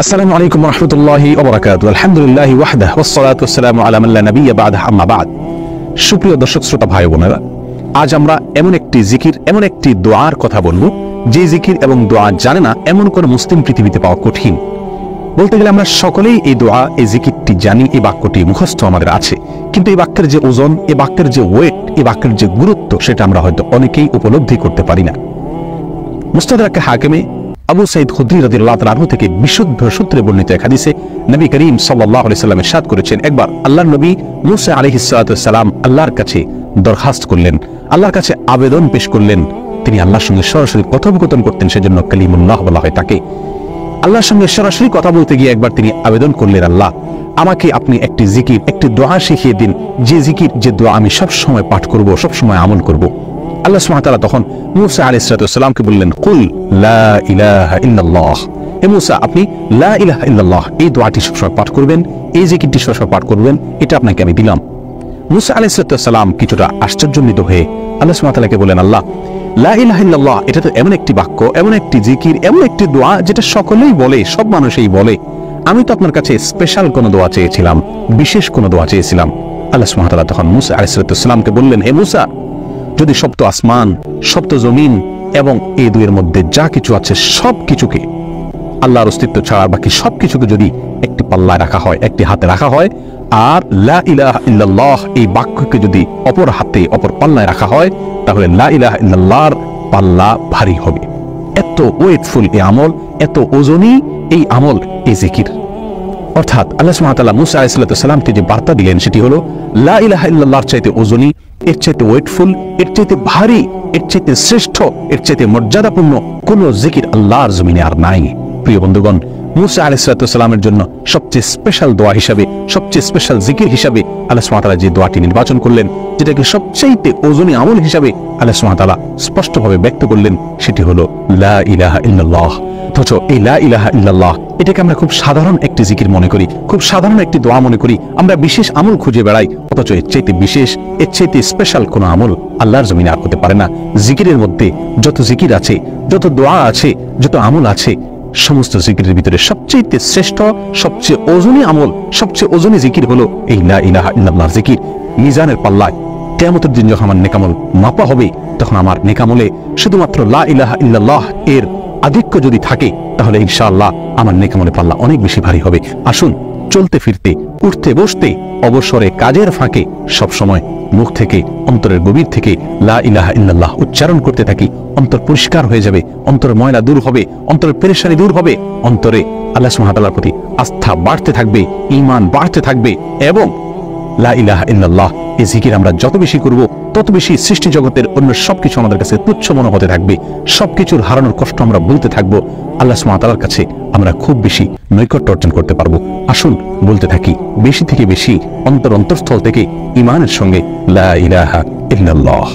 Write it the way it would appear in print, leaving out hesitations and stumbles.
আসসালামু আলাইকুম ওয়া রাহমাতুল্লাহি ওয়া বারাকাতুহু। আলহামদুলিল্লাহি ওয়াহদাহু ওয়াস সালাতু ওয়াস সালামু আলা মান লা নাবিয়্যা বা'দাহু, আম্মা বা'দ। সুপ্রিয় দর্শক শ্রোতা ভাই বোনেরা, আজ আমরা এমন একটি জিকির, এমন একটি দোয়ার কথা বলবো যে জিকির এবং দোয়া জানে না এমন কোন মুসলিম পৃথিবীতে পাওয়া কঠিন। বলতে গেলে আমরা সকলেই এই দোয়া, এই জিকিরটি জানি, এই বাক্যটি মুখস্থ আমাদের আছে, কিন্তু এই বাক্যের যে ওজন, এই বাক্যের যে ওয়েট, এই বাক্যের যে গুরুত্ব, সেটা আমরা হয়তো অনেকেই উপলব্ধি করতে পারি না। মুস্তাদরাক হাকিমে আবু সাঈদ খুদরি রাদিয়াল্লাহু তাআলা আনহু থেকে বিশুদ্ধ সূত্রে বর্ণিত এক হাদিসে নবী করিম সাল্লাল্লাহু আলাইহি সাল্লাম ইরশাদ করেছেন, একবার আল্লাহর নবী মুসা আলাইহিস সালাম আল্লাহর কাছে দরখাস্ত করলেন, আল্লাহর কাছে আবেদন পেশ করলেন। তিনি আল্লাহর সঙ্গে সরাসরি কথোপকথন করতেন, সেজন্য কালিমুল্লাহ বলা হয় তাকে। আল্লাহর সঙ্গে সরাসরি কথা বলতে গিয়ে একবার তিনি আবেদন করলেন, আল্লাহ আমাকে আপনি একটি জিকির, একটি দোয়া শিখিয়ে দিন, যে জিকির, যে দোয়া আমি সব সময় পাঠ করব, সব সময় আমল করব। আল্লাহ সুবহানাহু ওয়া তাআলা তখন মূসা আলাইহিস সালামকে বললেন, কুল লা ইলাহা ইল্লাল্লাহ, হে মূসা আপনি লা ইলাহা ইল্লাল্লাহ এই দোয়াটি সবসময় পাঠ করবেন, এই জিকিরটি সবসময় পাঠ করবেন, এটা আপনাকে আমি দিলাম। মূসা আলাইহিস সালাম কিছুটা আশ্চর্যান্বিত হয়ে আল্লাহ সুবহানাহু ওয়া তাআলাকে বলেন, আল্লাহ লা ইলাহা ইল্লাল্লাহ এটা তো এমন একটি বাক্য, এমন একটি জিকির, এমন একটি দোয়া যেটা সকলেই বলে, সব মানুষই বলে। আমি তো আপনার কাছে স্পেশাল কোনো দোয়া চেয়েছিলাম, বিশেষ কোনো দোয়া চেয়েছিলাম। আল্লাহ সুবহানাহু ওয়া তাআলা তখন মূসা আলাইহিস সালামকে বললেন, হে মূসা, যদি সপ্ত আসমান, সপ্ত জমিন এবং এই দুইয়ের মধ্যে যা কিছু আছে সব কিছুকে, আল্লাহর অস্তিত্ব ছাড়া বাকি সবকিছুকে যদি একটি পাল্লায় রাখা হয়, একটি হাতে রাখা হয়, আর লা ইলাহা ইল্লাল্লাহ এই বাক্যকে যদি অপর হাতে, অপর পাল্লায় রাখা হয়, তাহলে লা ইলাহা ইল্লাল্লাহর পাল্লা ভারী হবে। এত ওয়েটফুল এই আমল, এত ওজনী এই আমল, এই জিকির। অর্থাৎ আল্লাহ সুবহানাহু ওয়া তাআলা মূসা আলাইহিস সালামকে যে বার্তা দিলেন সেটি হলো, লা ইলাহা ইল্লাল্লাহর চাইতে ওজনী, এর চাইতে ওয়েটফুল, এর চাইতে ভারী, এর চাইতে শ্রেষ্ঠ, এর চাইতে মর্যাদাপূর্ণ কোন জিকির আল্লাহর জমিনে আর নাই। প্রিয় বন্ধুগণ, মূসা আলাইহিস সালামের জন্য সবচেয়ে স্পেশাল দোয়া হিসাবে, সবচেয়ে স্পেশাল জিকির হিসাবে আল্লাহ সুবহানাহু ওয়া তাআলা যে দোয়াটি নির্বাচন করলেন, যেটাকে সবচেয়ে ওজনী আমল হিসাবে আল্লাহ সুবহানাহু ওয়া তাআলা স্পষ্টভাবে ব্যক্ত করলেন, সেটি হলো লা ইলাহা ইল্লাল্লাহ। অথচ এই লা ইলাহা ইল্লাল্লাহ এটাকে আমরা খুব সাধারণ একটি জিকির মনে করি, খুব সাধারণ একটি দোয়া মনে করি, আমরা বিশেষ আমল খুঁজে বেড়াই। অথচ এর চাইতে বিশেষ, এর চাইতে স্পেশাল কোনো আমল আল্লাহর জমিনে আর হতে পারে না। জিকিরের মধ্যে যত জিকির আছে, যত দোয়া আছে, যত আমল আছে, সমস্ত জিকিরের ভিতরে সবচেয়ে শ্রেষ্ঠ, সবচেয়ে ওজনী আমল, সবচেয়ে ওজনী জিকির হলো এই লা ইলাহা ইল্লাল্লাহ জিকির। মিজানের পাল্লায় কিয়ামতের দিন যখন আমার নেকামল মাপা হবে, তখন আমার নেকামলে শুধুমাত্র লা ইলাহা ইল্লাল্লাহ এর আধিক্য যদি থাকে, তাহলে ইনশাআল্লাহ আমার নেকামলে পাল্লা অনেক বেশি ভারী হবে। আসুন, চলতে ফিরতে, উঠতে বসতে, অবসরে, কাজের ফাঁকে সবসময় মুখ থেকে, অন্তরের গভীর থেকে লা ইলাহা ইল্লাল্লাহ উচ্চারণ করতে থাকি। অন্তর পরিষ্কার হয়ে যাবে, অন্তরের ময়লা দূর হবে, অন্তরের পেরেশানি দূর হবে, অন্তরে আল্লাহ সুবহানাহু ওয়া তাআলার প্রতি আস্থা বাড়তে থাকবে, ঈমান বাড়তে থাকবে। এবং লা ইলাহা ইল্লাল্লাহ এই জিকির আমরা যত বেশি করব, তত বেশি সৃষ্টি জগতের অন্য সবকিছু আমাদের কাছে তুচ্ছ মনে হতে থাকবে। সবকিছুর হারানোর কষ্ট আমরা বলতে থাকবো। আল্লাহ সুবহানাহু ওয়া তাআলার কাছে আমরা খুব বেশি নৈকট্য অর্জন করতে পারবো। আসুন বলতে থাকি বেশি থেকে বেশি, অন্তরস্থল থেকে ঈমানের সঙ্গে লা ইলাহা ইল্লাল্লাহ।